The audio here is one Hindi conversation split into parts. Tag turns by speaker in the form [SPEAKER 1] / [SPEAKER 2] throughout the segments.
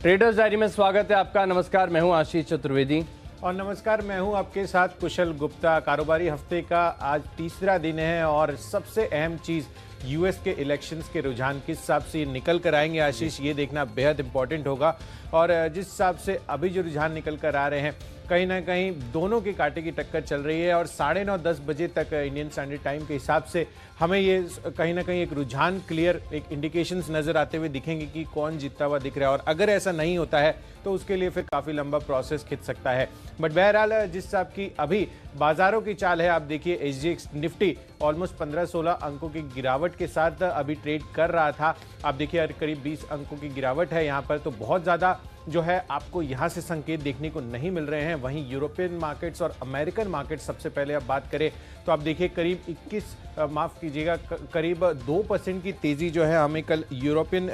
[SPEAKER 1] ट्रेडर्स डायरी में स्वागत है आपका। नमस्कार, मैं हूं आशीष चतुर्वेदी।
[SPEAKER 2] और नमस्कार, मैं हूं आपके साथ कुशल गुप्ता। कारोबारी हफ्ते का आज तीसरा दिन है और सबसे अहम चीज यूएस के इलेक्शंस के रुझान किस हिसाब से निकल कर आएंगे आशीष, ये देखना बेहद इंपॉर्टेंट होगा। और जिस हिसाब से अभी जो रुझान निकल कर आ रहे हैं, कहीं ना कहीं दोनों के कांटे की टक्कर चल रही है। और 9:30-10 बजे तक इंडियन स्टैंडर्ड टाइम के हिसाब से हमें ये कहीं ना कहीं एक रुझान क्लियर, एक इंडिकेशंस नजर आते हुए दिखेंगे कि कौन जीतता हुआ दिख रहा है। और अगर ऐसा नहीं होता है तो उसके लिए फिर काफी लंबा प्रोसेस खिंच सकता है। बट बहरहाल जिस हिसाब की अभी बाजारों की चाल है, आप देखिए एसजीएक्स निफ्टी ऑलमोस्ट 15-16 अंकों की गिरावट के साथ अभी ट्रेड कर रहा था। आप देखिए करीब 20 अंकों की गिरावट है यहाँ पर, तो बहुत ज्यादा जो है आपको यहाँ से संकेत देखने को नहीं मिल रहे हैं। वहीं यूरोपियन मार्केट्स और अमेरिकन मार्केट्स सबसे पहले आप बात करें तो आप देखिए करीब 21 माफ कीजिएगा करीब 2% की तेजी जो है हमें कल यूरोपियन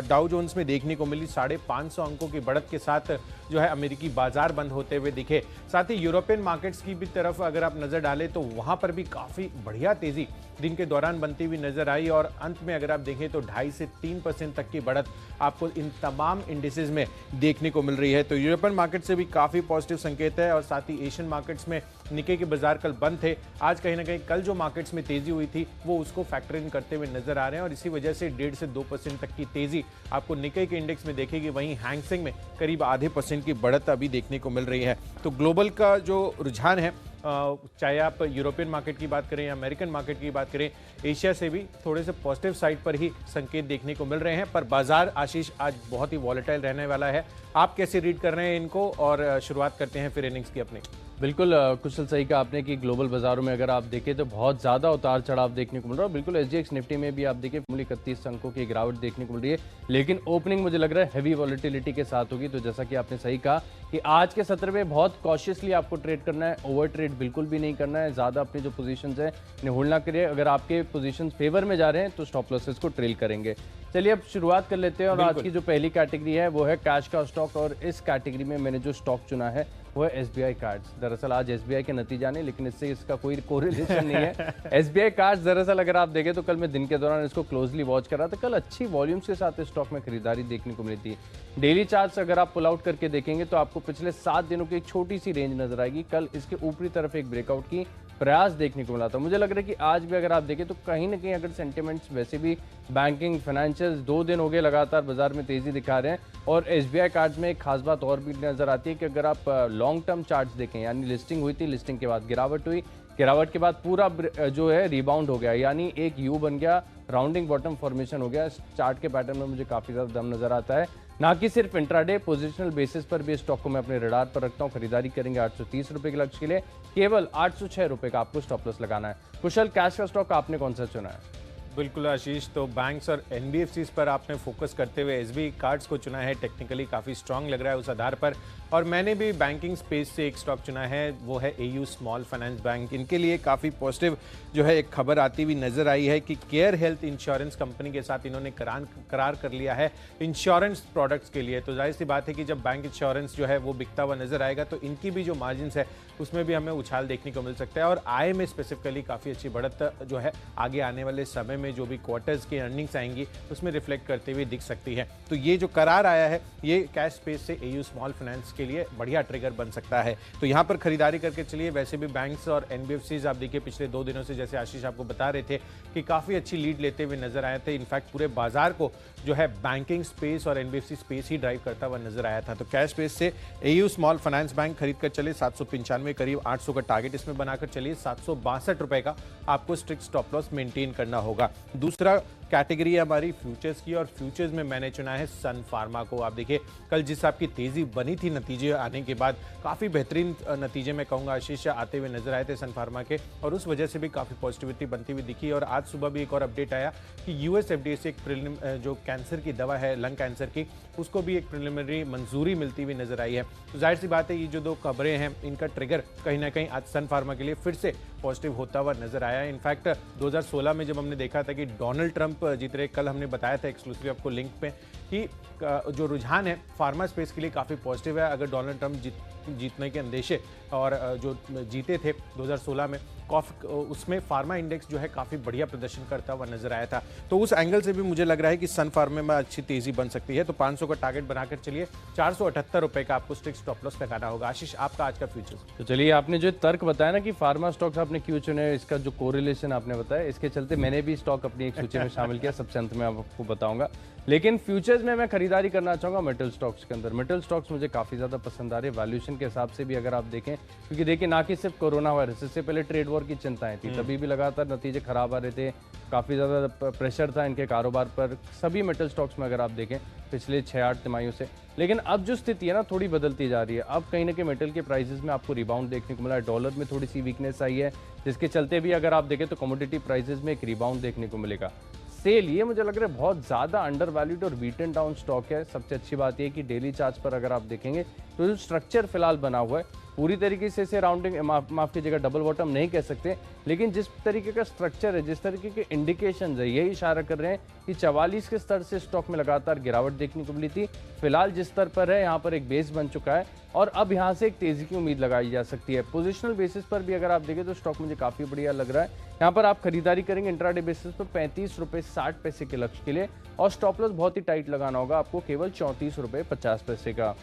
[SPEAKER 2] डाउ जोन्स में देखने को मिली। 550 अंकों की बढ़त के साथ जो है अमेरिकी बाजार बंद होते हुए दिखे। साथ ही यूरोपियन मार्केट्स की भी तरफ अगर आप नजर डालें तो वहां पर भी काफी बढ़िया तेजी दिन के दौरान बनती हुई नजर आई। और अंत में अगर आप देखें तो 2.5 से 3% तक की बढ़त आपको इन तमाम इंडिसेस में देखने को मिल रही है। तो यूरोपियन मार्केट से भी काफी पॉजिटिव संकेत है। और साथ ही एशियन मार्केट्स में निक्के के बाजार कल बंद थे। आज कहीं ना कहीं कल जो मार्केट्स में तेजी हुई थी वो उसको फैक्टर इन करते हुए नजर आ रहे हैं। और इसी वजह से 1.5 से 2% तक की तेजी आपको निक्के के इंडेक्स में देखेगी। वहीं हैंगसेंग में करीब आधे % की बढ़त अभी देखने को मिल रही है। तो ग्लोबल का जो रुझान है, चाहे आप यूरोपियन मार्केट की बात करें या अमेरिकन मार्केट की बात करें, एशिया से भी थोड़े से पॉजिटिव साइड पर ही संकेत देखने को मिल रहे हैं। पर बाजार आशीष आज बहुत ही वॉलेटाइल रहने वाला है। आप कैसे रीड कर रहे हैं इनको? और शुरुआत करते हैं फिर इनिंग्स की अपनी।
[SPEAKER 1] बिल्कुल कुशल, सही कहा आपने कि ग्लोबल बाजारों में अगर आप देखें तो बहुत ज़्यादा उतार चढ़ाव देखने को मिल रहा है। बिल्कुल एसजीएक्स निफ्टी में भी आप देखिए 31 अंकों की गिरावट देखने को मिल रही है, लेकिन ओपनिंग मुझे लग रहा है हैवी वॉलेटिलिटी के साथ होगी। तो जैसा कि आपने सही कहा कि आज के सत्र में बहुत कॉशियसली आपको ट्रेड करना है, ओवर ट्रेड बिल्कुल भी नहीं करना है। ज़्यादा अपनी जो पोजीशंस है इन्हें होल्ड ना करिए। अगर आपके पोजीशंस फेवर में जा रहे हैं तो स्टॉप लॉसेस को ट्रेल करेंगे। चलिए अब शुरुआत कर लेते हैं। और आज की जो पहली कैटेगरी है वो है कैश का स्टॉक। और इस कैटेगरी में मैंने जो स्टॉक चुना है वो है एसबीआई कार्ड्स। दरअसल आज एसबीआई के नतीजा नहीं, लेकिन इससे इसका कोई कोरिलेशन नहीं है। एसबीआई कार्ड्स दरअसल अगर आप देखें तो कल मैं दिन के दौरान इसको क्लोजली वॉच कर रहा था। कल अच्छी वॉल्यूम्स के साथ इस स्टॉक में खरीदारी देखने को मिली थी। डेली चार्ट्स अगर आप पुल आउट करके देखेंगे तो आपको पिछले 7 दिनों की एक छोटी सी रेंज नजर आएगी। कल इसके ऊपरी तरफ एक ब्रेकआउट की प्रयास देखने को मिला था। मुझे लग रहा है कि आज भी अगर आप देखें तो कहीं ना कहीं अगर सेंटिमेंट्स वैसे भी बैंकिंग फाइनेंशियल 2 दिन हो गए लगातार बाजार में तेजी दिखा रहे हैं। और एसबीआई कार्ड्स में एक खास बात और भी नजर आती है कि अगर आप लॉन्ग टर्म चार्ट्स देखें, यानी लिस्टिंग हुई थी, लिस्टिंग के बाद गिरावट हुई, गिरावट के बाद पूरा जो है रिबाउंड हो गया, यानी एक यू बन गया, राउंडिंग बॉटम फॉर्मेशन हो गया। इस चार्ट के पैटर्न में मुझे काफी ज्यादा दम नजर आता है। ना कि सिर्फ इंट्राडे, पोजिशनल बेसिस पर भी स्टॉक को मैं अपने रडार पर रखता हूं। खरीदारी करेंगे 830 रुपए के लक्ष्य के लिए, केवल 806 रुपए का आपको स्टॉप लॉस लगाना है। कुशल, कैश का स्टॉक आपने कौन सा चुना है?
[SPEAKER 2] बिल्कुल आशीष, तो बैंक्स और एनबीएफसीज पर आपने फोकस करते हुए एसबीआई कार्ड्स को चुना है। टेक्निकली काफ़ी स्ट्रांग लग रहा है उस आधार पर। और मैंने भी बैंकिंग स्पेस से एक स्टॉक चुना है, वो है एयू स्मॉल फाइनेंस बैंक। इनके लिए काफ़ी पॉजिटिव जो है एक खबर आती हुई नजर आई है कि केयर हेल्थ इंश्योरेंस कंपनी के साथ इन्होंने करार कर लिया है इंश्योरेंस प्रोडक्ट्स के लिए। तो जाहिर सी बात है कि जब बैंक इंश्योरेंस जो है वो बिकता हुआ नजर आएगा तो इनकी भी जो मार्जिन है उसमें भी हमें उछाल देखने को मिल सकता है। और आय में स्पेसिफिकली काफ़ी अच्छी बढ़त जो है आगे आने वाले समय में जो भी क्वार्टर्स की अर्निंग्स आएंगी उसमें रिफ्लेक्ट करते हुए दिख सकती है। तो ये जो करार आया है ये कैश स्पेस से एयू स्मॉल फाइनेंस के लिए बढ़िया ट्रिगर बन सकता है। तो यहाँ पर खरीदारी करके चलिए। वैसे भी बैंक्स और एनबीएफसीज आप देखिए पिछले 2 दिनों से, जैसे आशीष आपको बता रहे थे, कि काफ़ी अच्छी लीड लेते हुए नजर आए थे। इनफैक्ट पूरे बाजार को जो है बैंकिंग स्पेस और एनबीएफसी स्पेस ही ड्राइव करता हुआ नजर आया था। तो कैश स्पेस से एयू स्मॉल फाइनेंस बैंक खरीद कर चलिए। 795 करीब 800 का टारगेट इसमें बनाकर चलिए। 762 रुपए का आपको स्ट्रिक्ट स्टॉप लॉस मेंटेन करना होगा। दूसरा कैटेगरी है हमारी फ्यूचर्स की। और फ्यूचर्स में मैंने चुना है सन फार्मा को। आप देखिए कल जिस आपकी तेजी बनी थी नतीजे आने के बाद, काफी बेहतरीन नतीजे मैं कहूंगा आशीष आते हुए नजर आए थे सन फार्मा के। और उस वजह से भी काफी पॉजिटिविटी बनती हुई दिखी। और आज सुबह भी एक और अपडेट आया कि यूएस एफडीए से एक जो कैंसर की दवा है, लंग कैंसर की, उसको भी एक प्रिलिमिनरी मंजूरी मिलती हुई नजर आई है। तो जाहिर सी बात है ये जो 2 खबरें हैं इनका ट्रिगर कहीं ना कहीं आज सन फार्मा के लिए फिर से पॉजिटिव होता हुआ नजर आया है। इनफैक्ट 2016 में जब हमने देखा था कि डोनाल्ड ट्रंप जीत रहे, कल हमने बताया था एक्सक्लूसिव आपको लिंक पे कि जो रुझान है फार्मा स्पेस के लिए काफ़ी पॉजिटिव है। अगर डोनाल्ड ट्रंप जीतने के अंदेशे और जो जीते थे 2016 में, उसमें फार्मा इंडेक्स जो है काफी बढ़िया प्रदर्शन करता हुआ नजर आया था। तो उस एंगल से भी मुझे लग रहा है कि सन फार्मा में अच्छी तेजी बन सकती है। तो 500 का टारगेट बनाकर चलिए, 478 रुपए का आपको स्ट्रिक्ट स्टॉप लॉस लगाना होगा। आशीष, आपका आज का फ्यूचर।
[SPEAKER 1] तो चलिए, आपने जो तर्क बताया ना कि फार्मा स्टॉक्स आपने क्यों चुने, इसका जो कोरिलेशन आपने बताया, इसके चलते मैंने भी स्टॉक अपनी एक सूची में शामिल किया, सबसे अंत में आपको बताऊंगा। लेकिन फ्यूचर्स में मैं खरीदारी करना चाहूंगा मेटल स्टॉक्स के अंदर। मेटल स्टॉक्स मुझे काफी ज्यादा पसंद आ रहे हैं वैल्यूएशन के हिसाब से भी अगर आप देखें, क्योंकि देखिए ना कि सिर्फ कोरोना वायरस, इससे पहले ट्रेड वॉर की चिंताएं थी, तभी भी लगातार नतीजे खराब आ रहे थे, काफी ज्यादा प्रेशर था इनके कारोबार पर सभी मेटल स्टॉक्स में अगर आप देखें पिछले 6-8 तिमाहियों से। लेकिन अब जो स्थिति है ना थोड़ी बदलती जा रही है। अब कहीं ना कहीं मेटल के प्राइसेस में आपको रिबाउंड देखने को मिला है, डॉलर में थोड़ी सी वीकनेस आई है, जिसके चलते भी अगर आप देखें तो कमोडिटी प्राइसेस में एक रिबाउंड देखने को मिलेगा। सेल ये मुझे लग रहा है बहुत ज़्यादा अंडर वैल्यूड और बीटन डाउन स्टॉक है। सबसे अच्छी बात ये कि डेली चार्ट पर अगर आप देखेंगे तो जो स्ट्रक्चर फिलहाल बना हुआ है पूरी तरीके से इसे राउंडिंग माफ कीजिएगा डबल बॉटम नहीं कह सकते, लेकिन जिस तरीके का स्ट्रक्चर है, जिस तरीके के इंडिकेशन है, यही इशारा कर रहे हैं कि 44 के स्तर से स्टॉक में लगातार गिरावट देखने को मिली थी। फिलहाल जिस स्तर पर है यहाँ पर एक बेस बन चुका है और अब यहाँ से एक तेजी की उम्मीद लगाई जा सकती है। पोजिशनल बेसिस पर भी अगर आप देखें तो स्टॉक मुझे काफी बढ़िया लग रहा है। यहाँ पर आप खरीदारी करेंगे इंट्राडे बेसिस पर 35 रुपये 60 पैसे के लक्ष्य के लिए, और स्टॉप लॉस बहुत ही टाइट लगाना होगा आपको, केवल 34 रुपये 50 पैसे का।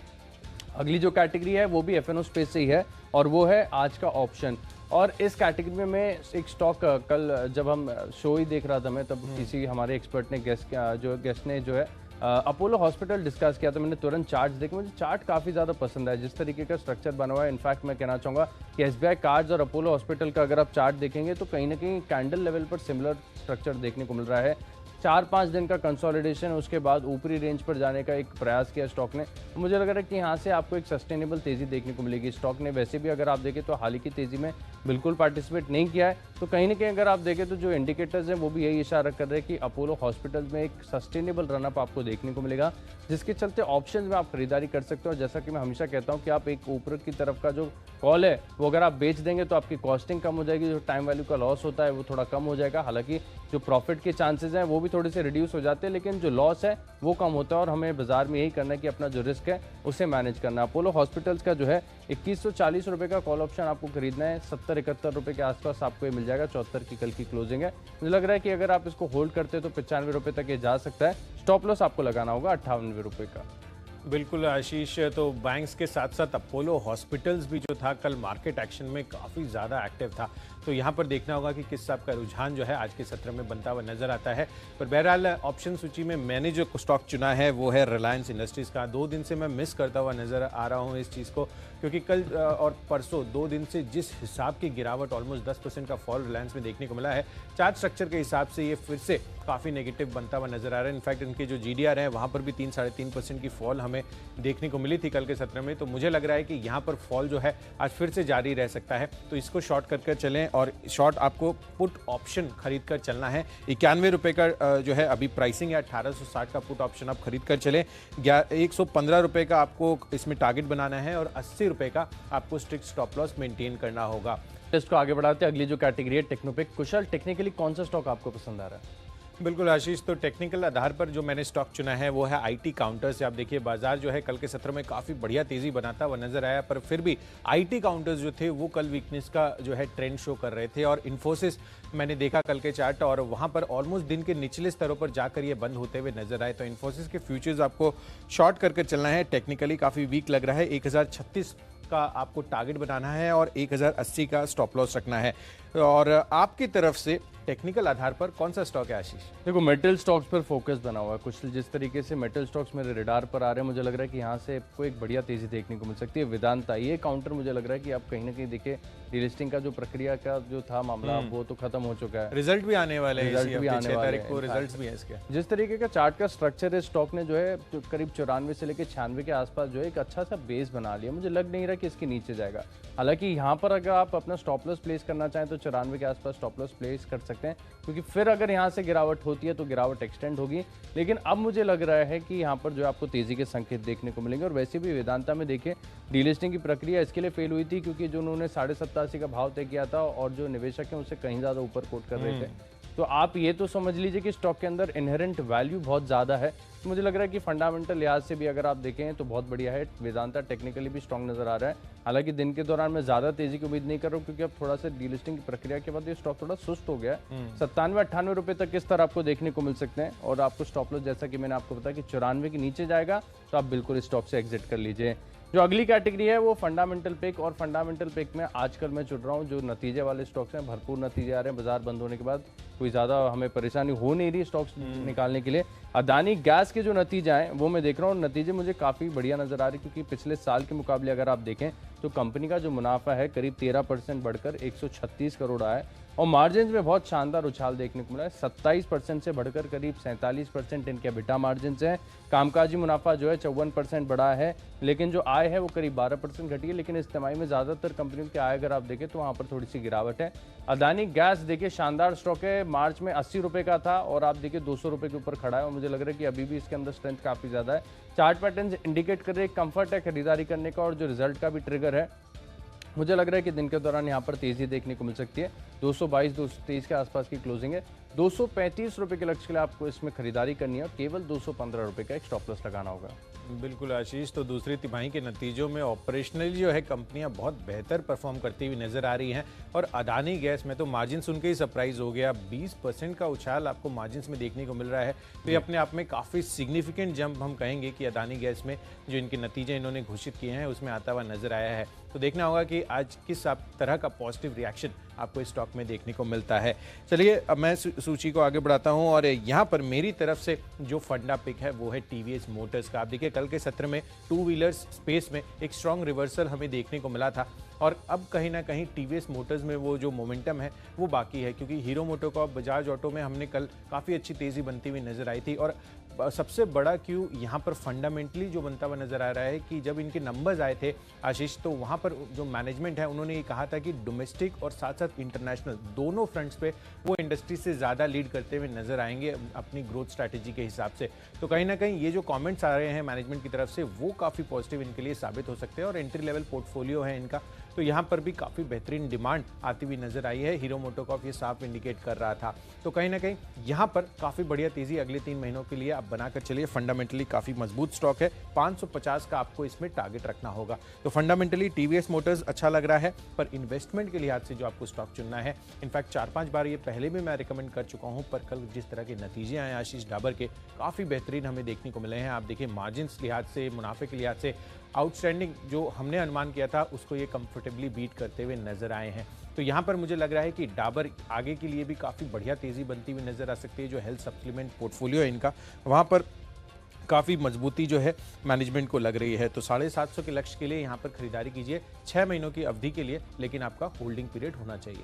[SPEAKER 1] अगली जो कैटेगरी है वो भी एफएनओ स्पेस से ही है और वो है आज का ऑप्शन। और इस कैटेगरी में मैं एक स्टॉक कल जब हम शो ही देख रहा था मैं, तब किसी हमारे एक्सपर्ट ने गेस्ट ने जो है अपोलो हॉस्पिटल डिस्कस किया, तो मैंने तुरंत चार्ट देखे, मुझे चार्ट काफ़ी ज़्यादा पसंद है जिस तरीके का स्ट्रक्चर बना हुआ है। इनफैक्ट मैं कहना चाहूँगा कि एसबीआई कार्ड्स और अपोलो हॉस्पिटल का अगर आप चार्ट देखेंगे तो कहीं ना कहीं कैंडल लेवल पर सिमिलर स्ट्रक्चर देखने को मिल रहा है। 4-5 दिन का कंसोलिडेशन, उसके बाद ऊपरी रेंज पर जाने का एक प्रयास किया स्टॉक ने, तो मुझे लग रहा है कि यहाँ से आपको एक सस्टेनेबल तेजी देखने को मिलेगी। स्टॉक ने वैसे भी अगर आप देखें तो हाल ही की तेजी में बिल्कुल पार्टिसिपेट नहीं किया है, तो कहीं ना कहीं अगर आप देखें तो जो इंडिकेटर्स हैं वो भी यही इशारा कर रहे हैं कि अपोलो हॉस्पिटल्स में एक सस्टेनेबल रनअप आपको देखने को मिलेगा, जिसके चलते ऑप्शन में आप खरीदारी कर सकते हो। जैसा कि मैं हमेशा कहता हूँ कि आप एक ऊपर की तरफ का जो कॉल है वो अगर आप बेच देंगे तो आपकी कॉस्टिंग कम हो जाएगी, जो टाइम वैल्यू का लॉस होता है वो थोड़ा कम हो जाएगा। हालांकि जो प्रॉफिट के चांसेस हैं वो भी थोड़े से रिड्यूस हो जाते हैं, लेकिन जो लॉस है वो कम होता है और हमें बाजार में यही करना है कि अपना जो रिस्क है उसे मैनेज करना है। अपोलो हॉस्पिटल्स का जो है 2140 रुपये का कॉल ऑप्शन आपको खरीदना है, 70-71 रुपये के आसपास आपको ये मिल जाएगा। 74 की कल की क्लोजिंग है। मुझे लग रहा है कि अगर आप इसको होल्ड करते हैं तो 95 रुपये तक ये जा सकता है। स्टॉप लॉस आपको लगाना होगा 98 रुपये का।
[SPEAKER 2] बिल्कुल आशीष, तो बैंक्स के साथ साथ अपोलो हॉस्पिटल्स भी जो था कल मार्केट एक्शन में काफ़ी ज़्यादा एक्टिव था, तो यहाँ पर देखना होगा कि किस हिसाब का रुझान जो है आज के सत्र में बनता हुआ नजर आता है। पर बहरहाल ऑप्शन सूची में मैंने जो स्टॉक चुना है वो है रिलायंस इंडस्ट्रीज़ का। 2 दिन से मैं मिस करता हुआ नजर आ रहा हूँ इस चीज़ को, क्योंकि कल और परसों 2 दिन से जिस हिसाब की गिरावट ऑलमोस्ट 10% का फॉल रिलायंस में देखने को मिला है, चार्ट स्ट्रक्चर के हिसाब से ये फिर से काफ़ी नेगेटिव बनता हुआ नजर आ रहा है। इनफैक्ट इनके जो जीडीआर है वहाँ पर भी 3-3.5% की फॉल हमें देखने को मिली थी कल के सत्र में। तो मुझे लग रहा है कि यहाँ पर फॉल जो है आज फिर से जारी रह सकता है, तो इसको शॉर्ट कर चलें। और शॉर्ट आपको पुट ऑप्शन खरीद कर चलना है। 91 रुपये का जो है अभी प्राइसिंग है, 1860 का पुट ऑप्शन आप खरीद कर चलें। 115 रुपये का आपको इसमें टारगेट बनाना है और 80 रुपये का आपको स्ट्रिक्ट स्टॉप लॉस मेंटेन करना होगा।
[SPEAKER 1] टेस्ट को आगे बढ़ाते हैं, अगली जो कैटेगरी है टेक्नोपिक। कुशल, टेक्निकली कौन सा स्टॉक आपको पसंद आ रहा है?
[SPEAKER 2] बिल्कुल आशीष, तो टेक्निकल आधार पर जो मैंने स्टॉक चुना है वो है आईटी काउंटर्स। आप देखिए बाजार जो है कल के सत्र में काफ़ी बढ़िया तेजी बनाता हुआ नजर आया, पर फिर भी आईटी काउंटर्स जो थे वो कल वीकनेस का जो है ट्रेंड शो कर रहे थे। और इन्फोसिस मैंने देखा कल के चार्ट और वहाँ पर ऑलमोस्ट दिन के निचले स्तरों पर जाकर ये बंद होते हुए नजर आए। तो इन्फोसिस के फ्यूचर्स आपको शॉर्ट करके चलना है। टेक्निकली काफ़ी वीक लग रहा है। 1036 का आपको टारगेट बनाना है और 1080 का स्टॉप लॉस रखना है। और आपकी तरफ से टेक्निकल आधार पर कौन सा स्टॉक है आशीष?
[SPEAKER 1] देखो, मेटल स्टॉक्स पर फोकस बना हुआ है कुछ। जिस तरीके से मेटल स्टॉक्स मेरे रडार पर आ रहे हैं, मुझे लग रहा है कि यहाँ से आपको एक बढ़िया तेजी देखने को मिल सकती है। वेदांता ये काउंटर मुझे लग रहा है कि आप कहीं ना कहीं देखिए डीलिस्टिंग का जो प्रक्रिया का जो था मामला वो तो खत्म हो चुका है।
[SPEAKER 2] रिजल्ट भी आने वाले हैं,
[SPEAKER 1] रिजल्ट भी आने वाले
[SPEAKER 2] को रिजल्ट्स भी हैं इसके।
[SPEAKER 1] जिस तरीके का चार्ट का स्ट्रक्चर है, स्टॉक ने जो है करीब 94 से लेकर 96 के आसपास जो है एक अच्छा सा बेस बना लिया। मुझे लग नहीं रहा कि इसके नीचे जाएगा। हालांकि यहाँ पर अगर आप अपना स्टॉप लॉस प्लेस करना चाहें तो 94 के आसपास स्टॉप लॉस प्लेस कर सकते हैं, क्योंकि फिर अगर यहाँ से गिरावट होती है तो गिरावट एक्सटेंड होगी। लेकिन अब मुझे लग रहा है कि यहाँ पर जो आपको तेजी के संकेत देखने को मिलेंगे। और वैसे भी वेदांता में देखिए डीलिस्टिंग की प्रक्रिया इसके लिए फेल हुई थी क्योंकि जो उन्होंने 87.5 का भाव तय किया था और जो निवेशक हैं उसे कहीं ज़्यादा ऊपर कोट कर रहे थे। तो आप ये तो समझ लीजिए कि स्टॉक के अंदर इनहेरेंट वैल्यू बहुत ज़्यादा है। तो मुझे लग रहा है कि फंडामेंटल लिहाज से भी अगर आप देखें तो बहुत बढ़िया है। वेदांता टेक्निकली भी स्ट्रॉन्ग नजर आ रहा है। हालांकि दिन के दौरान मैं ज़्यादा तेजी की उम्मीद नहीं कर रहा हूँ, क्योंकि अब थोड़ा सा डीलिस्टिंग की प्रक्रिया के बाद ये स्टॉक थोड़ा सुस्त हो गया है। 97-98 रुपये तक किस तरह आपको देखने को मिल सकते हैं, और आपको स्टॉप लॉस जैसा कि मैंने आपको बताया कि 94 के नीचे जाएगा तो आप बिल्कुल इस स्टॉक से एग्जिट कर लीजिए। जो अगली कैटेगरी है वो फंडामेंटल पिक, और फंडामेंटल पिक में आजकल मैं जुड़ रहा हूँ जो नतीजे वाले स्टॉक्स हैं। भरपूर नतीजे आ रहे हैं बाजार बंद होने के बाद, कोई ज़्यादा हमें परेशानी हो नहीं रही स्टॉक्स निकालने के लिए। अदानी गैस के जो नतीजे हैं वो मैं देख रहा हूँ, नतीजे मुझे काफ़ी बढ़िया नज़र आ रहे हैं, क्योंकि पिछले साल के मुकाबले अगर आप देखें तो कंपनी का जो मुनाफा है करीब 13% बढ़कर 136 करोड़ आया है, और मार्जिन में बहुत शानदार उछाल देखने को मिला है। 27% से बढ़कर करीब 47% इनके EBITDA मार्जिन है। कामकाजी मुनाफा जो है 54% बढ़ा है, लेकिन जो आय है वो करीब 12% घटी है। लेकिन इस तिमाही में ज़्यादातर कंपनियों की आय अगर आप देखें तो वहाँ पर थोड़ी सी गिरावट है। अदानी गैस देखिए शानदार स्टॉक है, मार्च में 80 रुपये का था और आप देखिए 200 रुपये के ऊपर खड़ा है, और मुझे लग रहा है कि अभी भी इसके अंदर स्ट्रेंथ काफ़ी ज़्यादा है। चार्ट पैटर्न इंडिकेट कर रहे हैं कंफर्ट है खरीदारी करने का, और जो रिजल्ट का भी ट्रिगर है, मुझे लग रहा है कि दिन के दौरान यहाँ पर तेजी देखने को मिल सकती है। 222-223 के आसपास की क्लोजिंग है। 235 रुपये के लक्ष्य के लिए आपको इसमें खरीदारी करनी है, और केवल 215 रुपये का एक स्टॉप लॉस लगाना होगा।
[SPEAKER 2] बिल्कुल आशीष, तो दूसरी तिमाही के नतीजों में ऑपरेशनली जो है कंपनियां बहुत बेहतर परफॉर्म करती हुई नजर आ रही हैं, और अदानी गैस में तो मार्जिन सुन के ही सरप्राइज हो गया। 20% का उछाल आपको मार्जिन में देखने को मिल रहा है, तो ये अपने आप में काफ़ी सिग्निफिकेंट जंप हम कहेंगे कि अदानी गैस में जो इनके नतीजे इन्होंने घोषित किए हैं उसमें आता हुआ नजर आया है। तो देखना होगा कि आज किस तरह का पॉजिटिव रिएक्शन आपको इस स्टॉक में देखने को मिलता है। चलिए अब मैं सूची को आगे बढ़ाता हूं, और यहाँ पर मेरी तरफ से जो फंडा पिक है वो है टीवीएस मोटर्स का। आप देखिए कल के सत्र में टू व्हीलर्स स्पेस में एक स्ट्रॉन्ग रिवर्सल हमें देखने को मिला था, और अब कहीं ना कहीं टीवीएस मोटर्स में वो जो मोमेंटम है वो बाकी है, क्योंकि हीरो मोटोकॉर्प बजाज ऑटो में हमने कल काफ़ी अच्छी तेज़ी बनती हुई नजर आई थी। और सबसे बड़ा क्यू यहाँ पर फंडामेंटली जो बनता हुआ नजर आ रहा है कि जब इनके नंबर्स आए थे आशीष, तो वहाँ पर जो मैनेजमेंट है उन्होंने ये कहा था कि डोमेस्टिक और साथ साथ इंटरनेशनल दोनों फ्रंट्स पे वो इंडस्ट्री से ज़्यादा लीड करते हुए नजर आएंगे अपनी ग्रोथ स्ट्रैटेजी के हिसाब से। तो कहीं ना कहीं ये जो कमेंट्स आ रहे हैं मैनेजमेंट की तरफ से वो काफ़ी पॉजिटिव इनके लिए साबित हो सकते हैं, और एंट्री लेवल पोर्टफोलियो है इनका, तो यहाँ पर भी काफ़ी बेहतरीन डिमांड आती हुई नजर आई है। हीरो मोटोकॉर्प ये साफ इंडिकेट कर रहा था, तो कहीं ना कहीं यहाँ पर काफ़ी बढ़िया तेजी अगले 3 महीनों के लिए आप बनाकर चलिए। फंडामेंटली काफ़ी मजबूत स्टॉक है, 550 का आपको इसमें टारगेट रखना होगा। तो फंडामेंटली टीवीएस मोटर्स अच्छा लग रहा है, पर इन्वेस्टमेंट के लिहाज से जो आपको स्टॉक चुनना है, इनफैक्ट 4-5 बार ये पहले भी मैं रिकमेंड कर चुका हूँ, पर कल जिस तरह के नतीजे आए आशीष डाबर के काफ़ी बेहतरीन हमें देखने को मिले हैं। आप देखिए मार्जिन लिहाज से, मुनाफे के लिहाज से आउटस्टैंडिंग जो हमने अनुमान किया था उसको ये कंफर्टेबली बीट करते हुए नजर आए हैं। तो यहाँ पर मुझे लग रहा है कि डाबर आगे के लिए भी काफ़ी बढ़िया तेज़ी बनती हुई नजर आ सकती है। जो हेल्थ सप्लीमेंट पोर्टफोलियो है इनका, वहाँ पर काफ़ी मजबूती जो है मैनेजमेंट को लग रही है। तो 750 के लक्ष्य के लिए यहाँ पर खरीदारी कीजिए 6 महीनों की अवधि के लिए, लेकिन आपका होल्डिंग पीरियड होना चाहिए।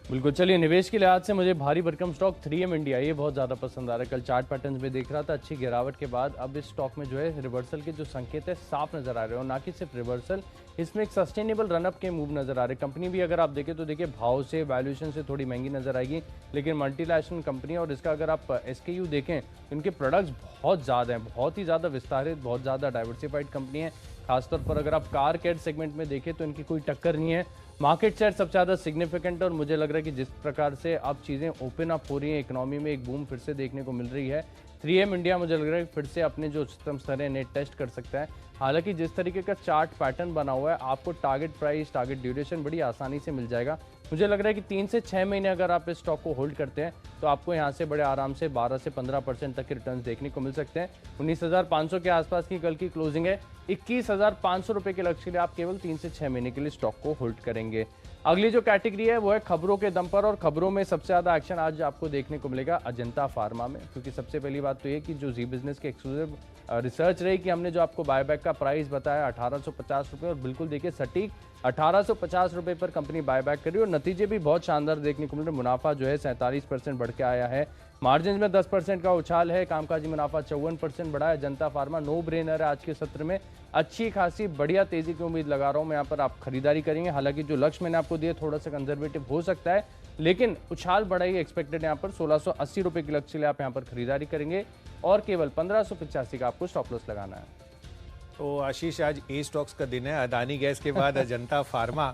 [SPEAKER 1] बिल्कुल, चलिए निवेश के लिहाज से मुझे भारी भरकम स्टॉक 3M इंडिया ये बहुत ज़्यादा पसंद आ रहा है। कल चार्ट पैटर्न्स में देख रहा था अच्छी गिरावट के बाद अब इस स्टॉक में जो है रिवर्सल के जो संकेत है साफ नजर आ रहे हैं, और ना कि सिर्फ रिवर्सल, इसमें एक सस्टेनेबल रनअप के मूव नजर आ रहे हैं। कंपनी भी अगर आप देखें तो देखिए भाव से, वैल्यूएशन से थोड़ी महंगी नजर आएगी, लेकिन मल्टीनेशनल कंपनी, और इसका अगर आप SKU देखें तो इनके प्रोडक्ट्स बहुत ज़्यादा हैं, बहुत ही ज़्यादा विस्तारित, बहुत ज़्यादा डाइवर्सिफाइड कंपनी है। खासतौर पर अगर आप कार केयर सेगमेंट में देखें तो इनकी कोई टक्कर नहीं है। मार्केट शेयर सबसे ज़्यादा सिग्निफिकेंट, और मुझे लग रहा है कि जिस प्रकार से अब चीज़ें ओपन अप हो रही हैं, इकोनॉमी में एक बूम फिर से देखने को मिल रही है, 3M इंडिया मुझे लग रहा है कि फिर से अपने जो सिस्टम स्तर है नेट टेस्ट कर सकता है। हालांकि जिस तरीके का चार्ट पैटर्न बना हुआ है, आपको टारगेट प्राइस, टारगेट ड्यूरेशन बड़ी आसानी से मिल जाएगा। मुझे लग रहा है कि 3 से 6 महीने अगर आप इस स्टॉक को होल्ड करते हैं तो आपको यहाँ से बड़े आराम से 12 से 15% तक के रिटर्न्स देखने को मिल सकते हैं। 19,500 के आसपास की कल की क्लोजिंग है। 21,500 रुपये के लक्ष्य के लिए आप केवल 3 से 6 महीने के लिए स्टॉक को होल्ड करेंगे। अगली जो कैटेगरी है वो है खबरों के दम पर, और खबरों में सबसे ज़्यादा एक्शन आज आपको देखने को मिलेगा अजंता फार्मा में, क्योंकि सबसे पहली बात तो ये कि जो जी बिजनेस के एक्सक्लूसिव रिसर्च रही कि हमने जो आपको बायबैक का प्राइस बताया 1850 रुपये, और बिल्कुल देखिए सटीक 1850 रुपये पर कंपनी बायबैक करी, और नतीजे भी बहुत शानदार देखने को मिल रहे। मुनाफा जो है 47% बढ़ के आया है, मार्जिन में 10% का उछाल है, कामकाजी मुनाफा 54% बढ़ा है। जनता फार्मा नो ब्रेनर है आज के सत्र में, अच्छी खासी बढ़िया तेजी की उम्मीद लगा रहा हूं मैं। यहाँ पर आप खरीदारी करेंगे, हालांकि जो लक्ष्य मैंने आपको दिया थोड़ा सा कंजर्वेटिव हो सकता है, लेकिन उछाल बड़ा ही एक्सपेक्टेड। यहाँ पर 1680 रुपये के लक्ष्य के लिए आप यहाँ पर खरीदारी करेंगे, और केवल 1585 का आपको स्टॉप लॉस लगाना है।
[SPEAKER 2] तो आशीष आज ए स्टॉक्स का दिन है, अदानी गैस के बाद अजंता फार्मा,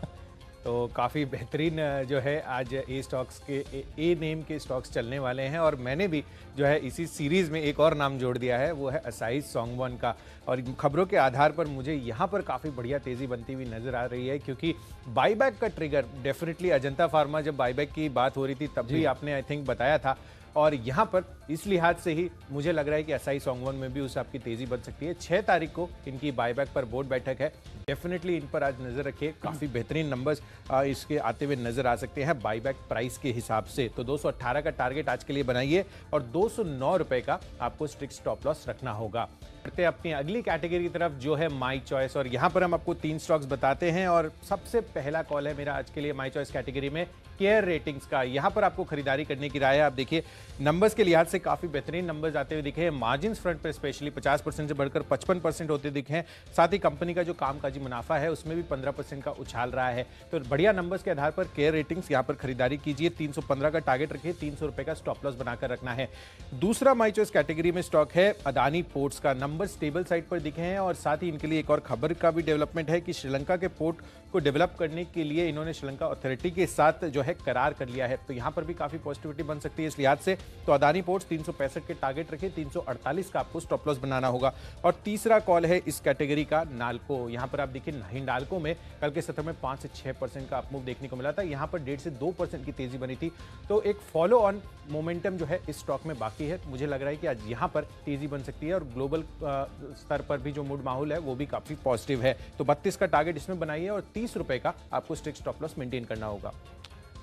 [SPEAKER 2] तो काफ़ी बेहतरीन जो है आज ए स्टॉक्स के ए नेम के स्टॉक्स चलने वाले हैं और मैंने भी जो है इसी सीरीज़ में एक और नाम जोड़ दिया है, वो है असाही सोंगवॉन का। और खबरों के आधार पर मुझे यहाँ पर काफ़ी बढ़िया तेज़ी बनती हुई नज़र आ रही है, क्योंकि बाईबैक का ट्रिगर डेफिनेटली अजंता फार्मा जब बाईबैक की बात हो रही थी तब भी आपने आई थिंक बताया था, और यहाँ पर इस लिहाज से ही मुझे लग रहा है कि असाही सोंगवॉन में भी उस आपकी तेजी बन सकती है। 6 तारीख को इनकी बायबैक पर बोर्ड बैठक है, डेफिनेटली इन पर आज नजर रखिए, काफी बेहतरीन नंबर्स इसके आते हुए नजर आ सकते हैं बायबैक प्राइस के हिसाब से। तो 218 का टारगेट आज के लिए बनाइए और 209 रुपए का आपको स्ट्रिक्ट स्टॉप लॉस रखना होगा। बढ़ते अपनी अगली कैटेगरी की तरफ जो है माई चॉइस, और यहाँ पर हम आपको 3 स्टॉक्स बताते हैं और सबसे पहला कॉल है मेरा आज के लिए माई चॉइस कैटेगरी में केयर रेटिंग्स का। यहाँ पर आपको खरीदारी करने की राय है। आप देखिए नंबर्स के लिहाज से काफी बेहतरीन नंबर्स आते हुए दिखे हैं, मार्जिन फ्रंट पर स्पेशली 50% से बढ़कर 55% होते दिखे हैं। साथ ही कंपनी का जो कामकाजी मुनाफा है उसमें भी 15% का उछाल रहा है। तो बढ़िया नंबर्स के आधार पर केयर रेटिंग्स यहाँ पर खरीदारी कीजिए। 315 का टारगेट रखिए, 300 रुपए का स्टॉप लॉस बनाकर रखना है। दूसरा माई चॉइस कैटेगरी में स्टॉक है अदानी पोर्ट्स का। नंबर स्टेबल साइड पर दिखे हैं और साथ ही इनके लिए एक और खबर का भी डेवलपमेंट है कि श्रीलंका के पोर्ट को डेवलप करने के लिए इन्होंने श्रीलंका अथॉरिटी के साथ जो है करार कर लिया है। तो यहाँ पर भी काफी पॉजिटिविटी बन सकती है इस लिहाज से। तो अदानी पोर्ट्स 365 के टारगेट रखिए, 348 का आपको स्टॉप लॉस बनाना होगा। और तीसरा कॉल है इस कैटेगरी का नाल्को। यहाँ पर आप देखिए हिंडाल्को में कल के सत्र में 5 से 6% का अपमूव देखने को मिला था, यहाँ पर 1.5 से 2% की तेजी बनी थी। तो एक फॉलो ऑन मोमेंटम जो है इस स्टॉक में बाकी है। मुझे लग रहा है कि आज यहाँ पर तेजी बन सकती है और ग्लोबल स्तर पर भी जो मूड माहौल है वो भी काफी पॉजिटिव है। तो 32 का टारगेट इसमें बनाइए और 30 रुपए का आपको स्ट्रिक्ट स्टॉप लॉस मेंटेन करना होगा।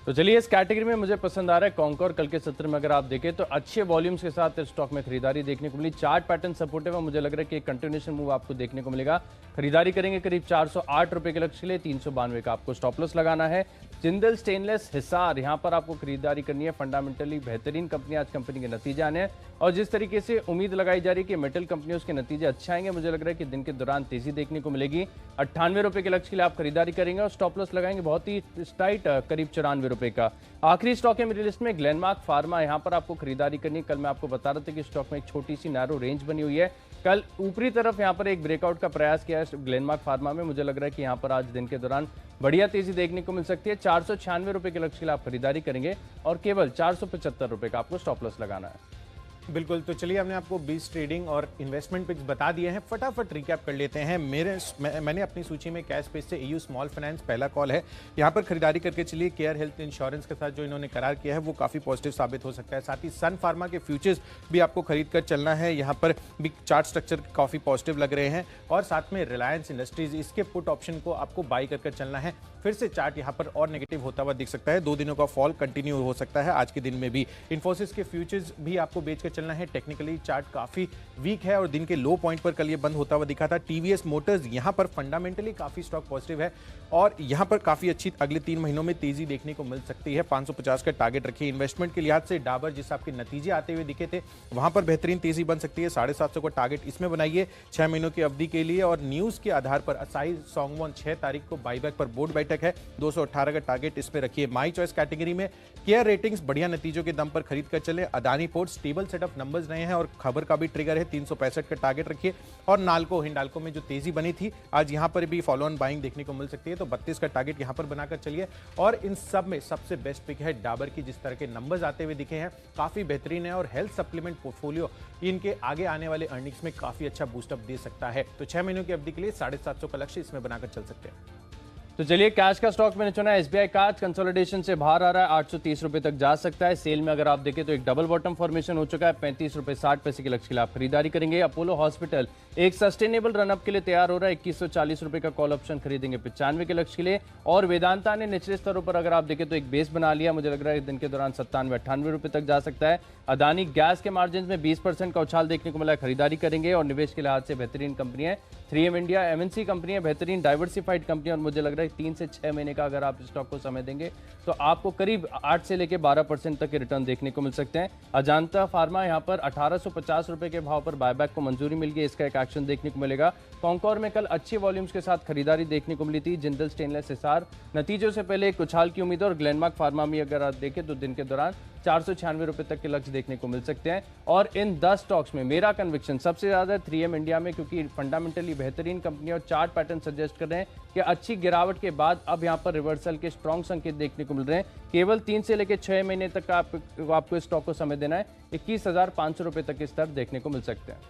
[SPEAKER 1] तो चलिए इस कैटेगरी में मुझे पसंद आ रहा है कॉन्कोर। कल के सत्र में अगर आप देखें तो अच्छे वॉल्यूम्स के साथ इस स्टॉक में खरीदारी देखने को मिली। चार्ट पैटर्न सपोर्टिव है, मुझे लग रहा है कि एक कंटिन्यूएशन मूव आपको देखने को मिलेगा। खरीदारी करेंगे करीब 408 रुपए के लक्ष्य के लिए, 392 का आपको स्टॉप लॉस लगाना है। जिंदल स्टेनलेस हिसार, यहाँ पर आपको खरीदारी करनी है। फंडामेंटली बेहतरीन कंपनी, आज कंपनी के नतीजे आने हैं और जिस तरीके से उम्मीद लगाई जा रही है कि मेटल कंपनियों के नतीजे अच्छे आएंगे, मुझे लग रहा है कि दिन के दौरान तेजी देखने को मिलेगी। 98 रुपए के लक्ष्य के लिए आप खरीदारी करेंगे और स्टॉप लॉस लगाएंगे बहुत ही टाइट, करीब 94 रुपए का। आखिरी स्टॉक है मेरी लिस्ट में ग्लेनमार्क फार्मा। यहाँ पर आपको खरीदारी करनी है। कल मैं आपको बता रहा था कि स्टॉक में एक छोटी सी नैरो रेंज बनी हुई है। कल ऊपरी तरफ यहाँ पर एक ब्रेकआउट का प्रयास किया है ग्लेनमार्क फार्मा में। मुझे लग रहा है कि यहाँ पर आज दिन के दौरान बढ़िया तेजी देखने को मिल सकती है। 496 रुपए के लक्ष्य के लिए आप खरीदारी करेंगे और केवल 475 रुपए का आपको स्टॉप लॉस लगाना है।
[SPEAKER 2] बिल्कुल, तो चलिए हमने आपको 20 ट्रेडिंग और इन्वेस्टमेंट पिक्स बता दिए हैं, फटाफट रिकैप कर लेते हैं। मैंने अपनी सूची में कैश पेज से एयू स्मॉल फाइनेंस पहला कॉल है, यहाँ पर खरीदारी करके चलिए। केयर हेल्थ इंश्योरेंस के साथ जो इन्होंने करार किया है वो काफी पॉजिटिव साबित हो सकता है। साथ ही सन फार्मा के फ्यूचर्स भी आपको खरीद कर चलना है, यहाँ पर भी चार्ट स्ट्रक्चर काफी पॉजिटिव लग रहे हैं। और साथ में रिलायंस इंडस्ट्रीज, इसके पुट ऑप्शन को आपको बाई कर चलना है। फिर से चार्ट यहाँ पर और नेगेटिव होता हुआ दिख सकता है, 2 दिनों का फॉल कंटिन्यू हो सकता है आज के दिन में भी। इन्फोसिस के फ्यूचर्स भी आपको बेच कर चलना है। टेक्निकली चार्ट काफी वीक है और दिन के लो पॉइंट पर कल ये बंद होता हुआ दिखा था। टीवीएस मोटर्स, यहाँ पर फंडामेंटली काफी स्टॉक पॉजिटिव है और यहाँ पर काफी अच्छी अगले 3 महीनों में तेजी देखने को मिल सकती है। 550 का टारगेट रखिए। इन्वेस्टमेंट के लिहाज से डाबर, जिस आपके नतीजे आते हुए दिखे थे वहां पर बेहतरीन तेजी बन सकती है। 750 का टारगेट इसमें बनाइए 6 महीनों की अवधि के लिए। और न्यूज के आधार पर असाही सोंगवॉन 6 तारीख को बाईबैक पर बोर्ड बैठक है, 218 का टारगेट इसमें रखिए। माई चॉइस कैटेगरी में केयर रेटिंग्स बढ़िया नतीजों के दम पर खरीद कर चले। Adani port stable set of numbers रहे हैं और खबर का भी ट्रिगर है, 365 का टारगेट रखिए। और नाल्को हिंडाल्को में जो तेजी बनी थी आज यहां पर भी फॉलो ऑन बाइंग देखने को मिल सकती है, तो 32 का टारगेट यहां पर बनाकर चलिए। और इन सब में सबसे बेस्ट पिक है डाबर की, जिस तरह के नंबर्स आते हुए दिखे हैं काफी बेहतरीन है और हेल्थ सप्लीमेंट पोर्टफोलियो इनके आगे आने वाले अर्निंग्स में काफी अच्छा बूस्टअप दे सकता है। तो 6 महीनों की अवधि के लिए 750 का लक्ष्य इसमें बनाकर चल सकते हैं।
[SPEAKER 1] तो चलिए कैश का स्टॉक मैंने चुना है एसबीआई कार्ड। कंसोलिडेशन से बाहर आ रहा है, 830 रुपए तक जा सकता है। सेल में अगर आप देखें तो एक डबल बॉटम फॉर्मेशन हो चुका है। 35 रुपए 60 पैसे के लक्ष्य के लिए आप खरीदारी करेंगे। अपोलो हॉस्पिटल एक सस्टेनेबल रनअप के लिए तैयार हो रहा है, 2140 रुपए का कॉल ऑप्शन खरीदेंगे 95 के लक्ष्य के लिए। और वेदांता ने निचले स्तरों पर अगर आप देखें तो एक बेस बना लिया, मुझे लग रहा है दिन के दौरान 97-98 रुपए तक जा सकता है। अदानी गैस के मार्जिन में 20% का उछाल देखने को मिला है, खरीदारी करेंगे। और निवेश के लिहाज से बेहतरीन कंपनी है 3M इंडिया, एमएनसी कंपनी है, बेहतरीन डाइवर्सिफाइड कंपनी। और मुझे लग रहा है 3 से 6 महीने का अगर आप स्टॉक को समय देंगे तो आपको करीब 8 से लेकर 12% तक के रिटर्न देखने को मिल सकते हैं। अजंता फार्मा यहाँ पर 1850 रुपए के भाव पर बायबैक को मंजूरी मिल गई, इसका एक एक्शन देखने को मिलेगा। कॉन्कोर में कल अच्छी वॉल्यूम्स के साथ खरीदारी देखने को मिली थी। जिंदल स्टेनलेस हिसार नतीजों से पहले एक उछाल की उम्मीद है। और ग्लेनमार्क फार्मा में अगर आप देखें तो दिन के दौरान 496 रुपए तक के लक्ष्य देखने को मिल सकते हैं। और इन 10 स्टॉक्स में मेरा कन्विक्शन सबसे ज्यादा 3M इंडिया में, क्योंकि फंडामेंटली बेहतरीन कंपनी और चार्ट पैटर्न सजेस्ट कर रहे हैं कि अच्छी गिरावट के बाद अब यहां पर रिवर्सल के स्ट्रॉन्ग संकेत देखने को मिल रहे हैं। केवल 3 से लेकर 6 महीने तक आपको इस स्टॉक को समय देना है। 21,500 रुपए तक के स्तर देखने को मिल सकते हैं।